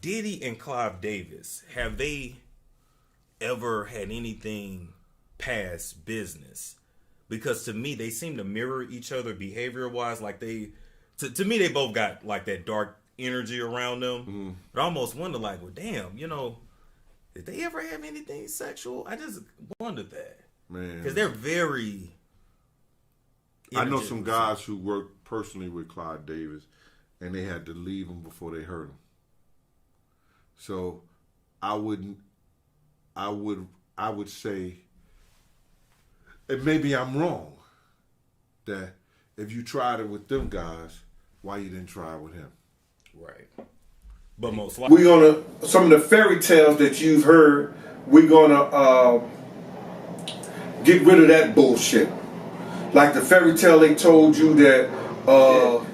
Diddy and Clive Davis, have they ever had anything past business? Because to me, they seem to mirror each other behavior wise. Like to me, they both got like that dark energy around them. Mm-hmm. But I almost wonder, like, well, damn, did they ever have anything sexual? I just wondered that, man, because they're very. I know some guys who worked personally with Clive Davis, and they had to leave him before they hurt him. So, I would say, and maybe I'm wrong, that if you tried it with them guys, why you didn't try it with him? Right. But most likely, some of the fairy tales that you've heard, we're gonna get rid of that bullshit. Like the fairy tale they told you that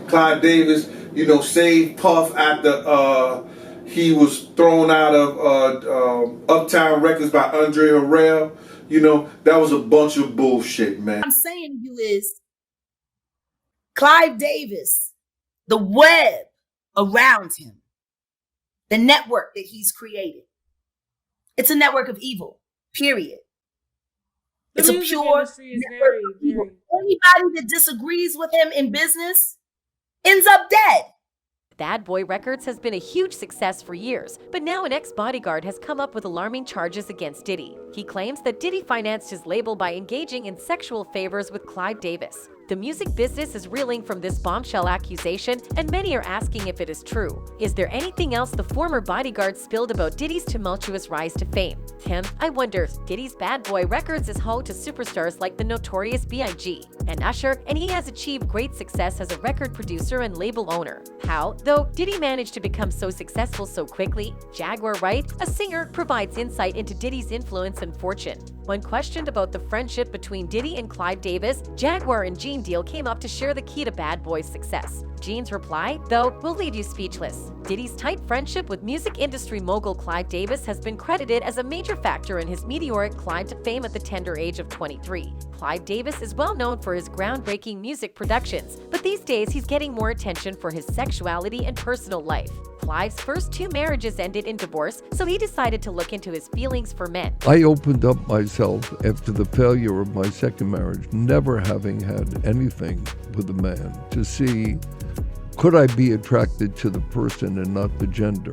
Clive Davis, saved Puff after he was thrown out of Uptown Records by Andre Harrell. That was a bunch of bullshit, man. What I'm saying to you is Clive Davis, the web around him, the network that he's created, it's a network of evil, period. It's a pure network of evil. Anybody that disagrees with him in business ends up dead. Bad Boy Records has been a huge success for years, but now an ex-bodyguard has come up with alarming charges against Diddy. He claims that Diddy financed his label by engaging in sexual favors with Clive Davis. The music business is reeling from this bombshell accusation, and many are asking if it is true. Is there anything else the former bodyguard spilled about Diddy's tumultuous rise to fame? Tim, I wonder, Diddy's Bad Boy Records is home to superstars like the Notorious B.I.G. and Usher, and he has achieved great success as a record producer and label owner. How, though, did he manage to become so successful so quickly? Jaguar Wright, a singer, provides insight into Diddy's influence and fortune. When questioned about the friendship between Diddy and Clive Davis, Jaguar and Gene Deal came up to share the key to Bad Boy's success. Gene's reply, though, will leave you speechless. Diddy's tight friendship with music industry mogul Clive Davis has been credited as a major factor in his meteoric climb to fame at the tender age of 23. Clive Davis is well known for his groundbreaking music productions, but these days he's getting more attention for his sexuality and personal life. Clive's first 2 marriages ended in divorce, so he decided to look into his feelings for men. I opened up myself after the failure of my second marriage, never having had anything with a man, to see, could I be attracted to the person and not the gender?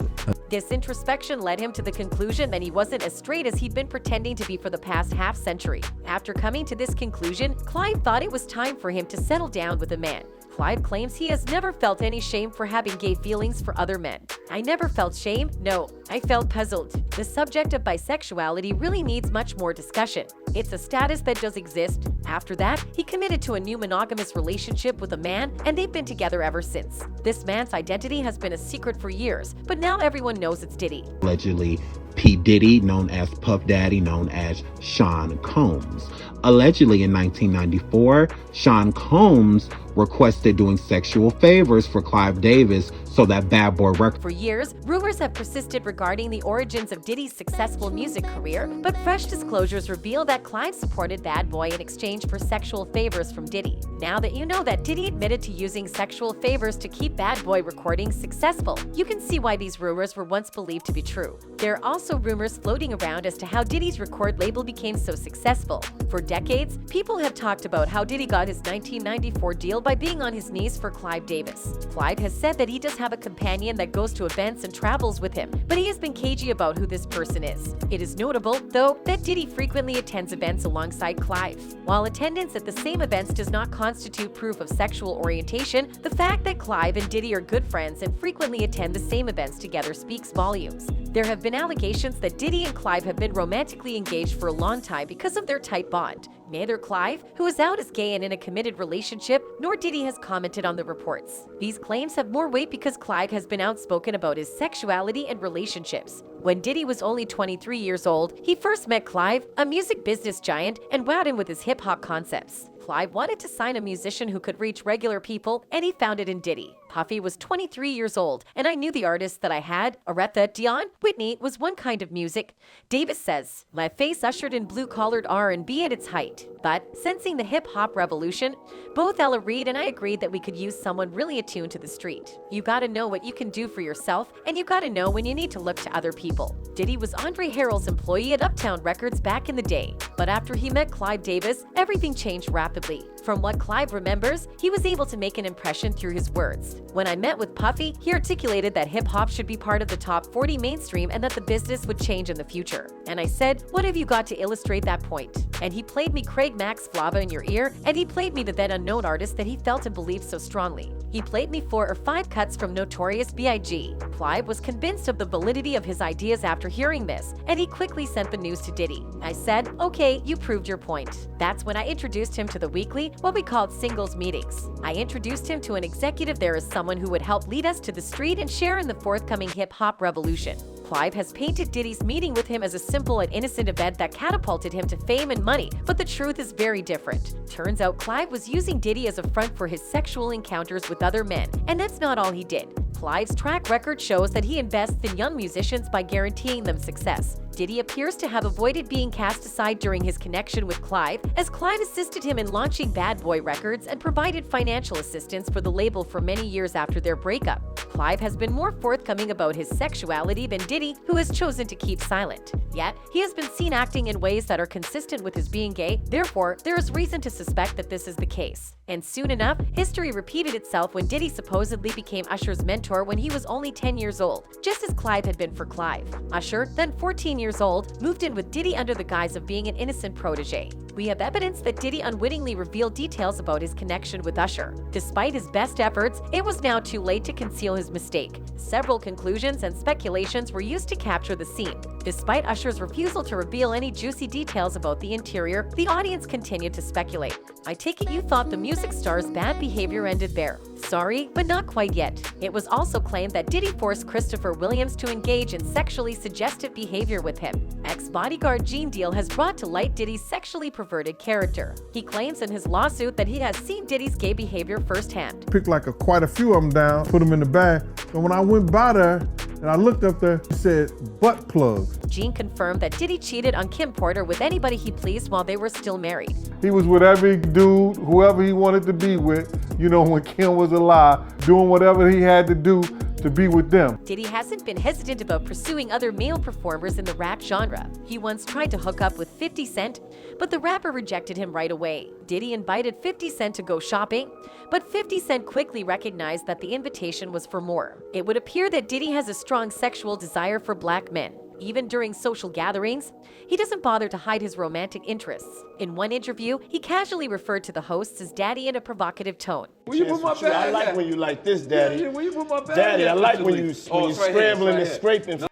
This introspection led him to the conclusion that he wasn't as straight as he'd been pretending to be for the past half-century. After coming to this conclusion, Clive thought it was time for him to settle down with a man. Clive claims he has never felt any shame for having gay feelings for other men. I never felt shame, no, I felt puzzled. The subject of bisexuality really needs much more discussion. It's a status that does exist. After that, he committed to a new monogamous relationship with a man, and they've been together ever since. This man's identity has been a secret for years, but now everyone knows it's Diddy. Allegedly, P. Diddy, known as Puff Daddy, known as Sean Combs. Allegedly in 1994, Sean Combs requested doing sexual favors for Clive Davis so that Bad Boy Records. For years, rumors have persisted regarding the origins of Diddy's successful music career, but fresh disclosures reveal that Clive supported Bad Boy in exchange for sexual favors from Diddy. Now that you know that Diddy admitted to using sexual favors to keep Bad Boy recordings successful, you can see why these rumors were once believed to be true. There are also rumors floating around as to how Diddy's record label became so successful. For decades, people have talked about how Diddy got his 1994 deal by being on his knees for Clive Davis. Clive has said that he does have a companion that goes to events and travels with him, but he has been cagey about who this person is. It is notable, though, that Diddy frequently attends events alongside Clive. While attendance at the same events does not constitute proof of sexual orientation, the fact that Clive and Diddy are good friends and frequently attend the same events together speaks volumes. There have been allegations that Diddy and Clive have been romantically engaged for a long time because of their tight bond. Neither Clive, who is out as gay and in a committed relationship, nor Diddy has commented on the reports. These claims have more weight because Clive has been outspoken about his sexuality and relationships. When Diddy was only 23 years old, he first met Clive, a music business giant, and wowed him with his hip-hop concepts. Clive wanted to sign a musician who could reach regular people, and he found it in Diddy. Puffy was 23 years old, and I knew the artists that I had. Aretha, Dion, Whitney was one kind of music. Davis says, my face ushered in blue-collared R&B at its height. But sensing the hip-hop revolution, both Ella Reid and I agreed that we could use someone really attuned to the street. You gotta know what you can do for yourself, and you gotta know when you need to look to other people. Diddy was Andre Harrell's employee at Uptown Records back in the day. But after he met Clive Davis, everything changed rapidly. From what Clive remembers, he was able to make an impression through his words. When I met with Puffy, he articulated that hip-hop should be part of the top 40 mainstream and that the business would change in the future. And I said, what have you got to illustrate that point? And he played me Craig Mack's Flava in Your Ear, and he played me the then unknown artist that he felt and believed so strongly. He played me 4 or 5 cuts from Notorious B.I.G. Clive was convinced of the validity of his ideas after hearing this, and he quickly sent the news to Diddy. I said, okay, you proved your point. That's when I introduced him to the weekly, what we called singles meetings. I introduced him to an executive there as someone who would help lead us to the street and share in the forthcoming hip-hop revolution. Clive has painted Diddy's meeting with him as a simple and innocent event that catapulted him to fame and money, but the truth is very different. Turns out Clive was using Diddy as a front for his sexual encounters with other men, and that's not all he did. Clive's track record shows that he invests in young musicians by guaranteeing them success. Diddy appears to have avoided being cast aside during his connection with Clive, as Clive assisted him in launching Bad Boy Records and provided financial assistance for the label for many years after their breakup. Clive has been more forthcoming about his sexuality than Diddy, who has chosen to keep silent. Yet, he has been seen acting in ways that are consistent with his being gay, therefore, there is reason to suspect that this is the case. And soon enough, history repeated itself when Diddy supposedly became Usher's mentor when he was only 10 years old, just as Clive had been for Clive. Usher, then 14 years old, moved in with Diddy under the guise of being an innocent protege. We have evidence that Diddy unwittingly revealed details about his connection with Usher. Despite his best efforts, it was now too late to conceal his mistake. Several conclusions and speculations were used to capture the scene. Despite Usher's refusal to reveal any juicy details about the interior, the audience continued to speculate. I take it you thought the music star's bad behavior ended there. Sorry, but not quite yet. It was also claimed that Diddy forced Christopher Williams to engage in sexually suggestive behavior with him. Ex-bodyguard Gene Deal has brought to light Diddy's sexually perverted character. He claims in his lawsuit that he has seen Diddy's gay behavior firsthand. Picked quite a few of them down, put them in the bag, and when I went by there, and I looked up there, it said butt plugs. Gene confirmed that Diddy cheated on Kim Porter with anybody he pleased while they were still married. He was with every dude, whoever he wanted to be with, when Kim was alive, doing whatever he had to do to be with them. Diddy hasn't been hesitant about pursuing other male performers in the rap genre. He once tried to hook up with 50 Cent, but the rapper rejected him right away. Diddy invited 50 Cent to go shopping, but 50 Cent quickly recognized that the invitation was for more. It would appear that Diddy has a strong sexual desire for black men. Even during social gatherings, he doesn't bother to hide his romantic interests. In one interview, he casually referred to the hosts as daddy in a provocative tone. Where you put my bag? I like when you like this, daddy. Yeah, where you put my bag? Daddy, I like when you scrambling and scraping.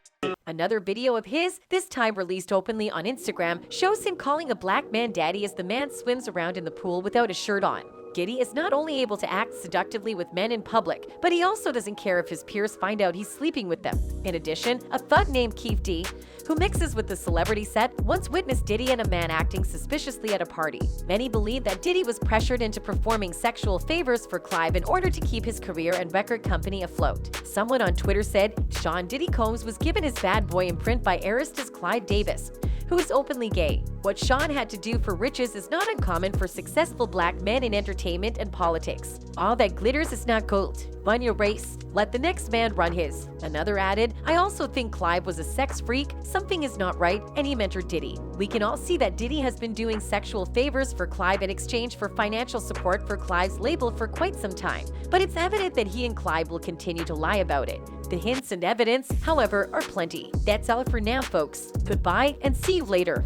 Another video of his, this time released openly on Instagram, shows him calling a black man daddy as the man swims around in the pool without a shirt on. Diddy is not only able to act seductively with men in public, but he also doesn't care if his peers find out he's sleeping with them. In addition, a thug named Keith D, who mixes with the celebrity set, once witnessed Diddy and a man acting suspiciously at a party. Many believe that Diddy was pressured into performing sexual favors for Clive in order to keep his career and record company afloat. Someone on Twitter said Sean Diddy Combs was given his bad boy imprint by artist Clive Davis, who is openly gay. What Sean had to do for riches is not uncommon for successful black men in entertainment and politics. All that glitters is not gold. Run your race. Let the next man run his. Another added, I also think Clive was a sex freak. Something is not right, and he mentored Diddy. We can all see that Diddy has been doing sexual favors for Clive in exchange for financial support for Clive's label for quite some time. But it's evident that he and Clive will continue to lie about it. The hints and evidence, however, are plenty. That's all for now, folks. Goodbye, and see you later.